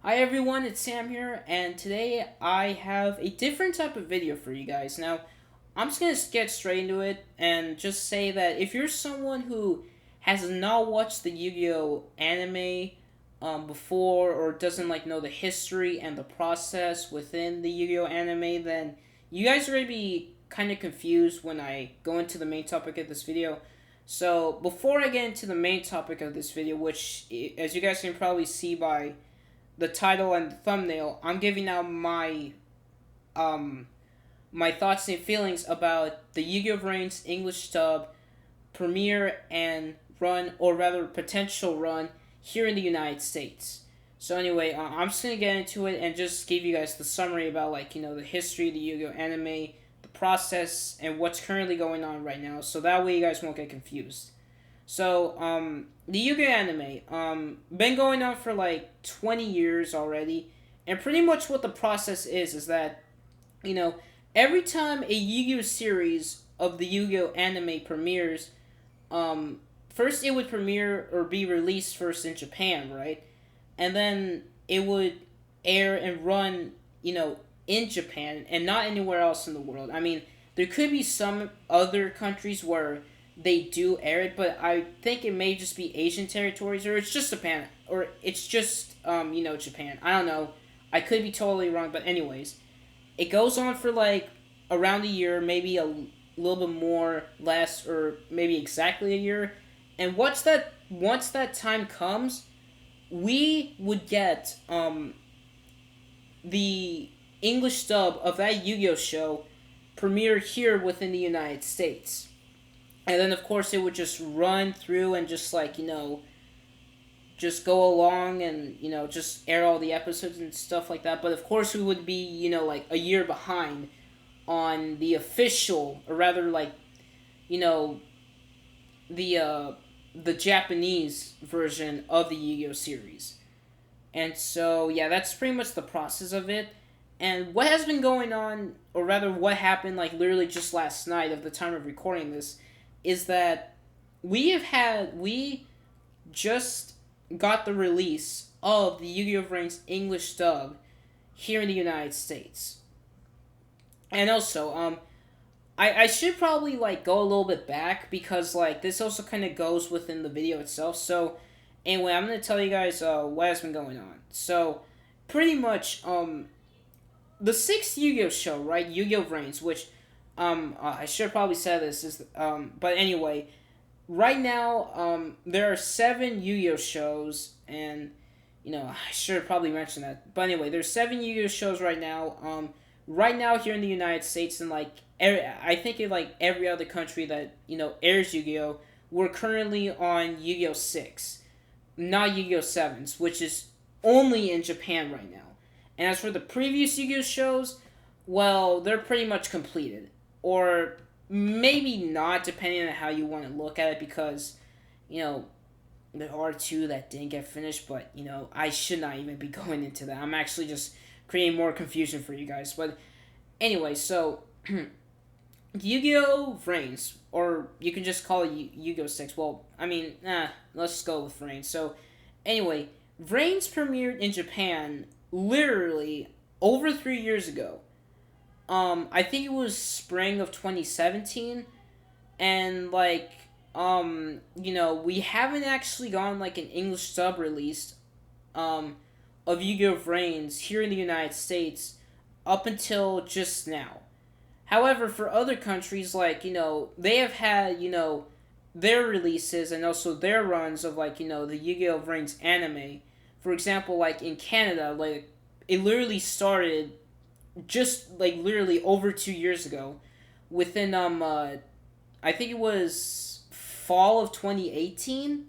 Hi everyone, it's Sam here, and today I have a different type of video for you guys. Now, I'm just gonna get straight into it and just say that if you're someone who has not watched the Yu-Gi-Oh anime before or doesn't know the history and the process within the Yu-Gi-Oh anime, then you guys are gonna be kind of confused when I go into the main topic of this video. So before I get into the main topic of this video, which as you guys can probably see by the title and the thumbnail, I'm giving out um my thoughts and feelings about the Yu-Gi-Oh! VRAINS English dub premiere and run, or rather potential run, here in the United States. So anyway, I'm just gonna get into it and just give you guys the summary about the history of the Yu-Gi-Oh! Anime, the process, and what's currently going on right now. So that way you guys won't get confused. So, the Yu-Gi-Oh anime, been going on for 20 years already, and pretty much what the process is that, you know, every time a Yu-Gi-Oh series of the Yu-Gi-Oh anime premieres, first it would premiere or be released first in Japan, right? And then it would air and run, in Japan and not anywhere else in the world. I mean, there could be some other countries where they do air it, but I think it may just be Asian territories, or it's just Japan, or it's just Japan. I don't know. I could be totally wrong, but anyways, it goes on for around a year, maybe a little bit more, less, or maybe exactly a year. And once that time comes, we would get the English dub of that Yu-Gi-Oh show premiered here within the United States. And then of course it would just run through and just just go along and just air all the episodes and stuff like that. But of course we would be like a year behind on the official, or rather you know the the Japanese version of the Yu-Gi-Oh series. And so yeah, that's pretty much the process of it. And what has been going on, or rather what happened literally just last night of the time of recording this, is that we just got the release of the Yu-Gi-Oh! VRAINS English dub here in the United States. And also, I should probably go a little bit back, because this also kind of goes within the video itself. So anyway, I'm gonna tell you guys what has been going on. So pretty much the sixth Yu-Gi-Oh show, right? Yu-Gi-Oh! VRAINS, which I should have probably said this is but anyway, right now there are seven Yu-Gi-Oh shows, and I should have probably mentioned that. But anyway, there's seven Yu-Gi-Oh shows right now. Right now here in the United States, and I think in every other country that airs Yu-Gi-Oh, we're currently on Yu-Gi-Oh 6, not Yu-Gi-Oh 7s, which is only in Japan right now. And as for the previous Yu-Gi-Oh shows, well, they're pretty much completed, or maybe not, depending on how you want to look at it, because there are two that didn't get finished, but I should not even be going into that. I'm actually just creating more confusion for you guys. But anyway, so Yu-Gi-Oh! VRAINS, or you can just call it Yu-Gi-Oh! 6. Well, I mean, let's just go with VRAINS. So anyway, VRAINS premiered in Japan literally over 3 years ago. I think it was spring of 2017, and we haven't actually gotten an English sub released of Yu-Gi-Oh! VRAINS here in the United States up until just now. However, for other countries, they have had, their releases and also their runs of the Yu-Gi-Oh! VRAINS anime. For example, in Canada, it literally started just literally over 2 years ago, within I think it was fall of 2018.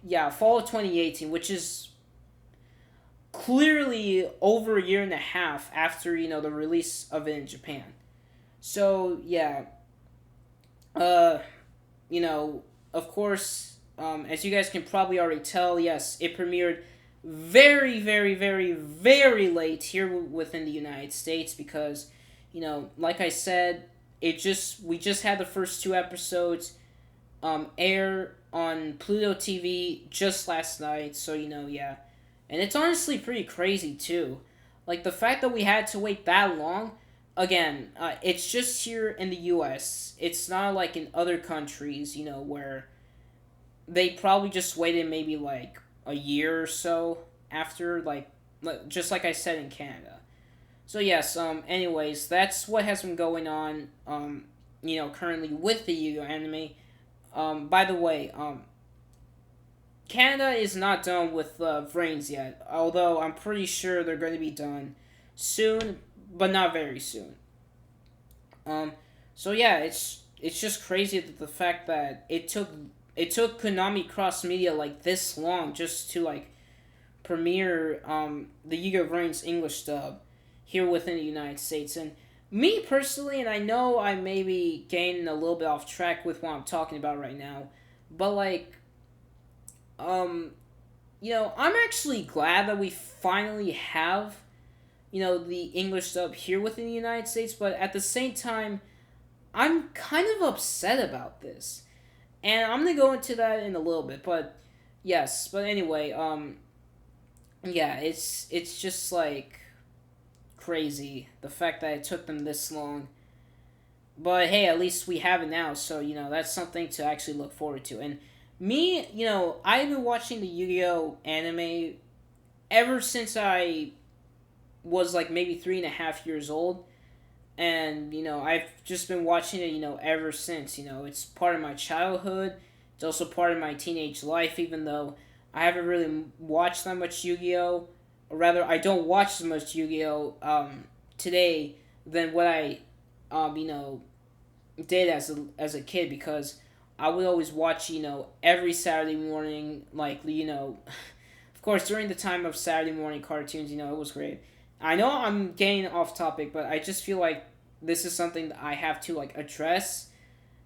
Yeah, fall of 2018, which is clearly over a year and a half after the release of it in Japan. So yeah, uh, of course, as you guys can probably already tell, yes, it premiered very, very, very, very late here within the United States, because, like I said, we just had the first two episodes air on Pluto TV just last night. So yeah, And it's honestly pretty crazy too. Like the fact that we had to wait that long. Again, it's just here in the U.S. It's not like in other countries, where they probably just waited maybe like a year or so after, just like I said in Canada. So yes, anyways, that's what has been going on, currently with the Yu-Gi-Oh anime. By the way, Canada is not done with VRAINS yet, although I'm pretty sure they're going to be done soon, but not very soon. Um, so yeah, it's just crazy that the fact that it took Konami Cross Media like this long just to like premiere the Yu-Gi-Oh! VRAINS English dub here within the United States. And me personally, and I know I may be getting a little bit off track with what I'm talking about right now, but like, um, I'm actually glad that we finally have, the English dub here within the United States, but at the same time, I'm kind of upset about this. And I'm gonna go into that in a little bit, but yes, but anyway, yeah, it's just like crazy the fact that it took them this long. But hey, at least we have it now, so that's something to actually look forward to. And me, I've been watching the Yu-Gi-Oh anime ever since I was like maybe 3.5 years old, and I've just been watching it, ever since. It's part of my childhood. It's also part of my teenage life, even though I haven't really watched that much Yu-Gi-Oh, or rather, I don't watch as much Yu-Gi-Oh today than what I did as a kid, because I would always watch every Saturday morning, like of course during the time of Saturday morning cartoons. It was great. I know I'm getting off topic, but I just feel like this is something that I have to like address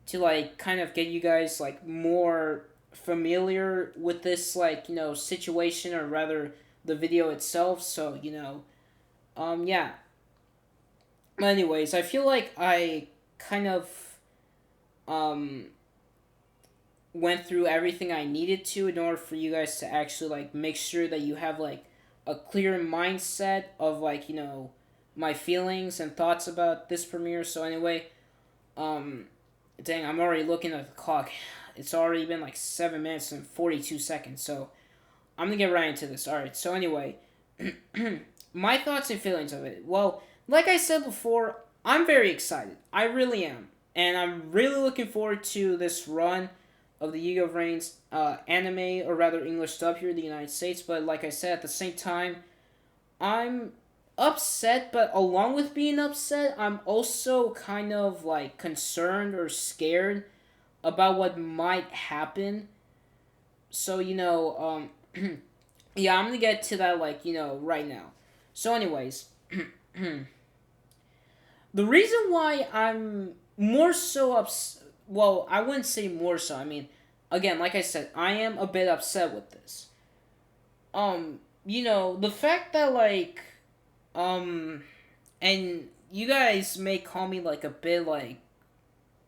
to like kind of get you guys like more familiar with this like situation, or rather the video itself. So yeah. But anyways, I feel like I kind of um went through everything I needed to in order for you guys to actually like make sure that you have like a clear mindset of like my feelings and thoughts about this premiere. So anyway, um dang, I'm already looking at the clock. It's already been like 7 minutes and 42 seconds. So I'm gonna get right into this. All right. So anyway, my thoughts and feelings of it. Well, like I said before, I'm very excited. I really am, and I'm really looking forward to this run of the Yu-Gi-Oh! VRAINS anime, or rather English dub here in the United States. But like I said, at the same time, I'm upset, but along with being upset, I'm also kind of like concerned or scared about what might happen. So yeah, I'm gonna get to that like right now. So anyways, the reason why I'm more so ups well, I wouldn't say more so. I mean, again, like I said, I am a bit upset with this. The fact that like um and you guys may call me like a bit like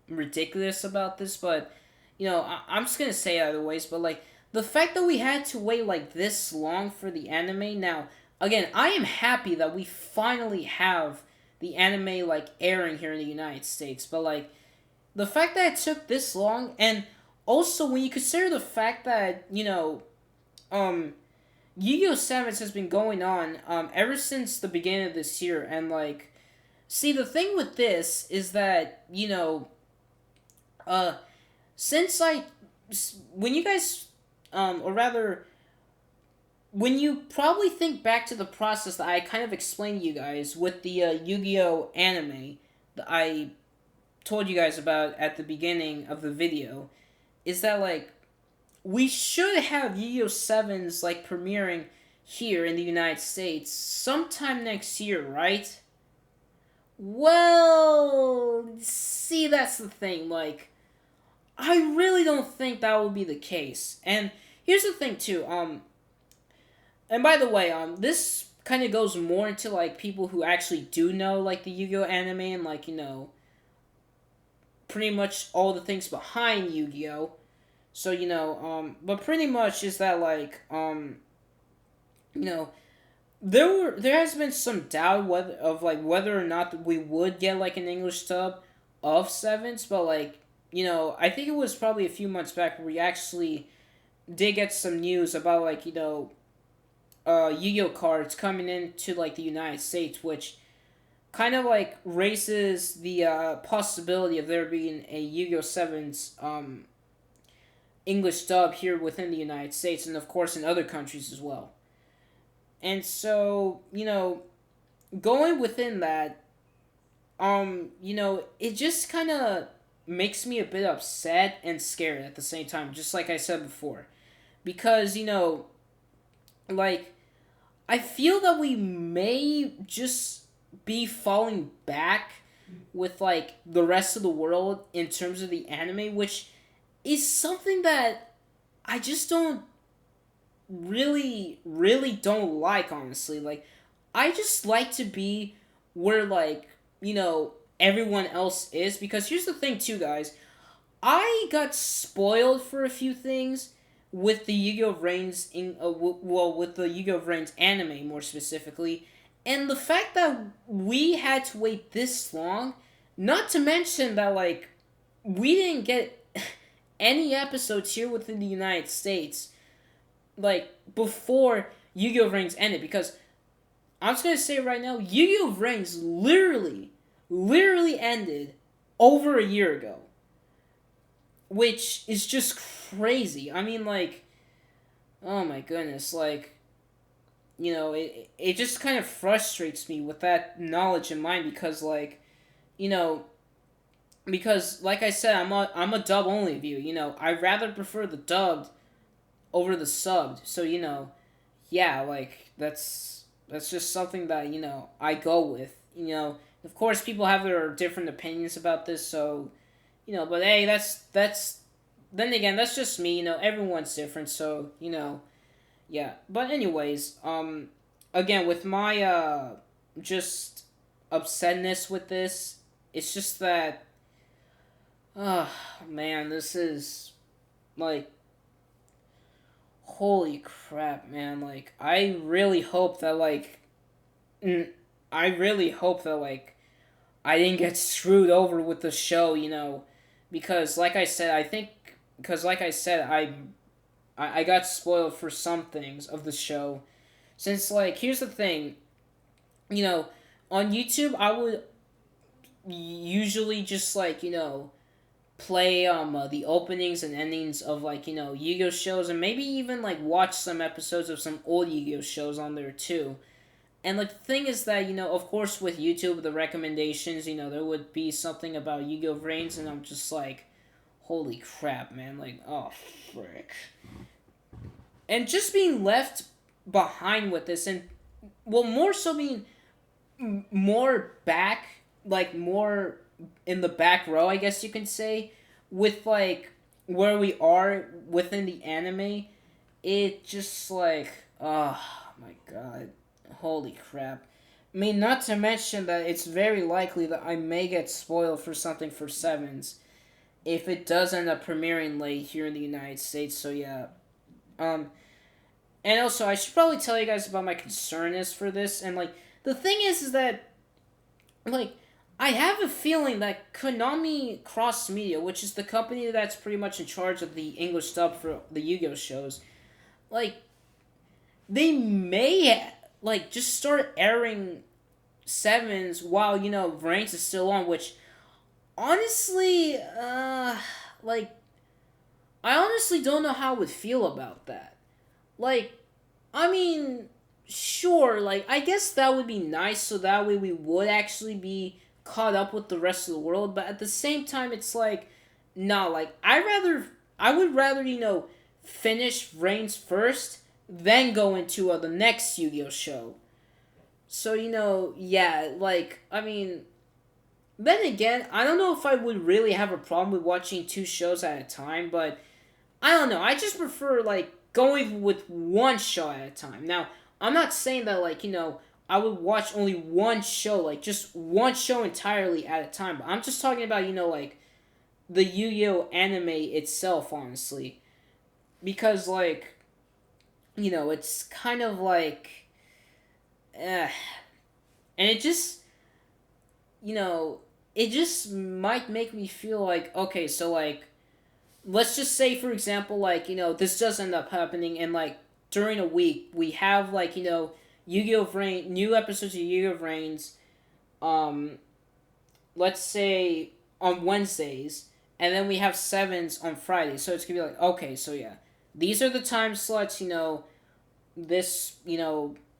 ridiculous about this, but I'm just gonna say it either ways. But like the fact that we had to wait like this long for the anime. Now, again, I am happy that we finally have the anime like airing here in the United States. But like the fact that it took this long, and also when you consider the fact that um Yu-Gi-Oh! Sevens has been going on ever since the beginning of this year, and like, see, the thing with this is that uh, since when you guys, or rather, when you probably think back to the process that I kind of explained to you guys with the Yu-Gi-Oh! Anime that I told you guys about at the beginning of the video, is that like we should have Yu-Gi-Oh! Sevens like premiering here in the United States sometime next year, right? Well, see, that's the thing. Like, I really don't think that will be the case. And here's the thing too. And by the way, this kind of goes more into like people who actually do know like the Yu-Gi-Oh! Anime and like pretty much all the things behind Yu-Gi-Oh! So but pretty much is that like you know, there has been some doubt whether or not we would get like an English dub of Sevens, but like, I think it was probably a few months back where we actually did get some news about like, Yu-Gi-Oh cards coming into like the United States, which kind of like raises the possibility of there being a Yu-Gi-Oh Sevens English dub here within the United States, and of course in other countries as well. And so, going within that, it just kind of makes me a bit upset and scared at the same time, just like I said before. Because, like, I feel that we may just be falling back with, like, the rest of the world in terms of the anime, which is something that I just don't really don't like, honestly. Like, I just like to be where, like, everyone else is. Because here's the thing, too, guys. I got spoiled for a few things with the Yu-Gi-Oh! VRAINS, with the Yu-Gi-Oh! VRAINS anime, more specifically. And the fact that we had to wait this long, not to mention that, like, we didn't get any episodes here within the United States, like, before Yu-Gi-Oh! VRAINS ended, because I'm just gonna say right now, Yu-Gi-Oh! VRAINS literally ended over a year ago, which is just crazy. I mean, like, oh my goodness, like, it just kind of frustrates me with that knowledge in mind, because, like, you know, because, like I said, I'm a dub only view, I rather prefer the dubbed over the subbed, so, yeah, like, that's just something that, I go with, of course, people have their different opinions about this, so, but hey, that's then again, that's just me, everyone's different, so, yeah. But anyways, again, with my just upsetness with this, it's just that, oh man, this is like, holy crap, man. Like, I really hope that like, I really hope that like I didn't get screwed over with the show, because like I said, I got spoiled for some things of the show. Since, like, here's the thing, you know, on YouTube, I would usually just, like, play the openings and endings of, like, Yu-Gi-Oh shows, and maybe even like watch some episodes of some old Yu-Gi-Oh shows on there too. And like the thing is that, of course, with YouTube, the recommendations, there would be something about Yu-Gi-Oh VRAINS, and I'm just like, holy crap, man, like, oh frick. And just being left behind with this, and, well, more so being more back, like, more in the back row, I guess you can say, with, like, where we are within the anime, it just, like, oh my god, holy crap. I mean, not to mention that it's very likely that I may get spoiled for something for Sevens if it does end up premiering late here in the United States, so yeah. Um, and also, I should probably tell you guys about my concern is for this, and, like, the thing is that, like, I have a feeling that Konami Cross Media, which is the company that's pretty much in charge of the English dub for the Yu-Gi-Oh shows, like, they may, like, just start airing Sevens while, VRAINS is still on, which, honestly, like, I honestly don't know how I would feel about that. Like, I mean, sure, like, I guess that would be nice, so that way we would actually be caught up with the rest of the world, but at the same time, it's like, nah, like, I would rather, finish Reigns first, then go into the next Yu-Gi-Oh show. So, yeah, like, I mean, then again, I don't know if I would really have a problem with watching two shows at a time, but I don't know. I just prefer, like, going with one show at a time. Now, I'm not saying that, like, I would watch only one show, like, just one show entirely at a time. But I'm just talking about, like, the Yu-Gi-Oh anime itself, honestly. Because, like, it's kind of like, and it just, you know, it just might make me feel like, okay, so like, let's just say, for example, like, this does end up happening, and like, during a week, we have like, Yu-Gi-Oh! Brain, new episodes of Yu-Gi-Oh! Brains, um, let's say on Wednesdays, and then we have sevens on Fridays. So it's gonna be like, okay, so yeah, these are the time slots, this,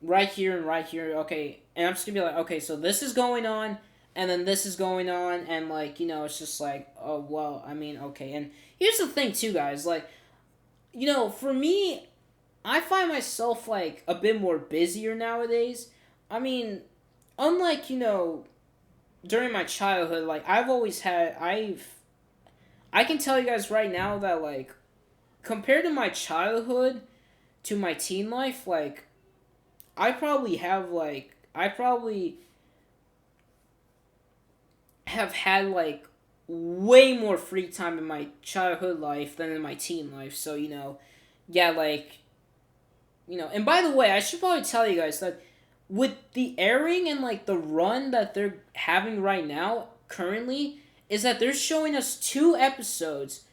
right here and right here, okay, and I'm just gonna be like, okay, so this is going on, and then this is going on, and like, it's just like, oh well, I mean, okay, and here's the thing too, guys, like, for me, I find myself like a bit more busier nowadays. I mean, unlike, during my childhood, like I can tell you guys right now that like compared to my childhood to my teen life, like I probably have had like way more free time in my childhood life than in my teen life. So, yeah, like, and by the way, I should probably tell you guys that with the airing and like the run that they're having right now currently is that they're showing us 2 episodes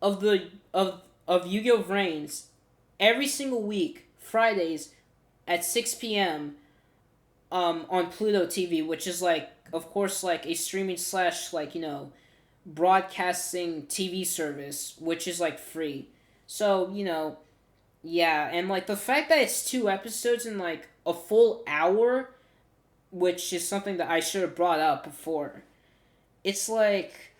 of Yu-Gi-Oh! VRAINS every single week, Fridays at 6 p.m. On Pluto TV, which is like, of course, like a streaming slash like, broadcasting TV service, which is like free. So, yeah, and like the fact that it's 2 episodes in like a full hour, which is something that I should have brought up before. It's like,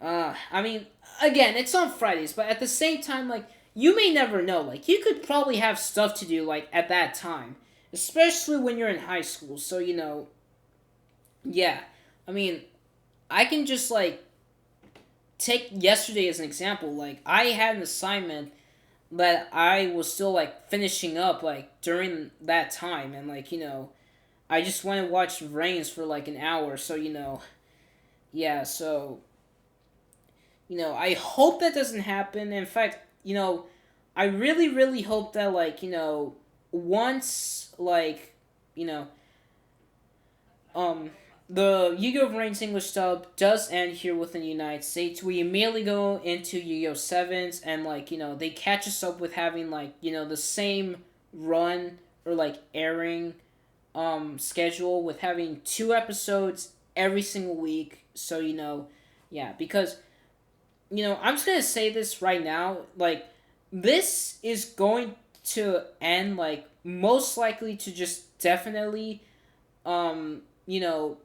I mean, again, it's on Fridays, but at the same time, like, you may never know. Like, you could probably have stuff to do, like, at that time. Especially when you're in high school. So, yeah. I mean, I can just, like, take yesterday as an example. Like, I had an assignment that I was still, like, finishing up, like, during that time. And, like, I just went and watched Rains for, like, an hour. So, yeah, so I hope that doesn't happen. In fact, I really, really hope that, like, once, like, you know, um, the Yu-Gi-Oh! Brains English dub does end here within the United States, we immediately go into Yu-Gi-Oh! Sevens, and, like, they catch us up with having, like, the same run, or, like, airing, schedule, with having 2 episodes every single week, so, yeah, because, I'm just gonna say this right now, like, this is going to end, like, most likely to just definitely, you know,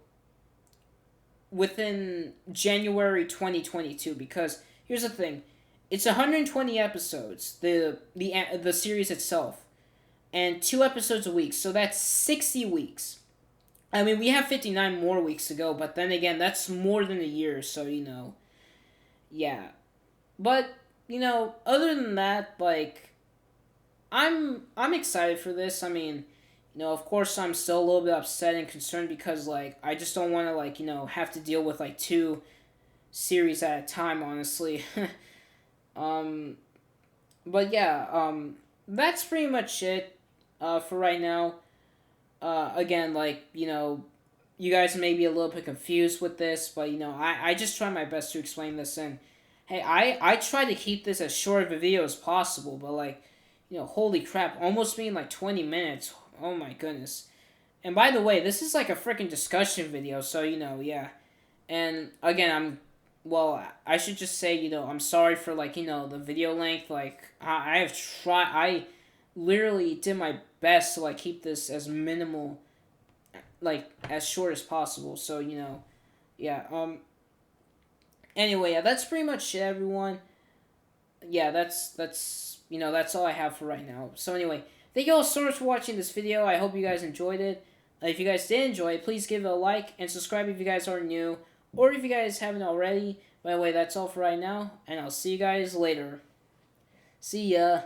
within January 2022, because here's the thing, it's 120 episodes, the series itself, and 2 episodes a week, so that's 60 weeks. I mean, we have 59 more weeks to go, but then again, that's more than a year, so, yeah. But, other than that, like, I'm excited for this. I mean, of course I'm still a little bit upset and concerned because, like, I just don't want to, like, have to deal with, like, 2 series at a time, honestly. um, but yeah, that's pretty much it, for right now. Again, like, you guys may be a little bit confused with this, but, I just try my best to explain this, and, hey, I try to keep this as short of a video as possible, but, like, holy crap, almost being, like, 20 minutes, oh my goodness. And by the way, this is, like, a freaking discussion video, so, yeah. And, again, well, I should just say, I'm sorry for, like, the video length, like, I literally did my best to, like, keep this as minimal, like, as short as possible, so, yeah, anyway, yeah, that's pretty much it, everyone. Yeah, that's all I have for right now. So anyway, thank you all so much for watching this video. I hope you guys enjoyed it. If you guys did enjoy it, please give it a like and subscribe if you guys are new, or if you guys haven't already. By the way, that's all for right now, and I'll see you guys later. See ya.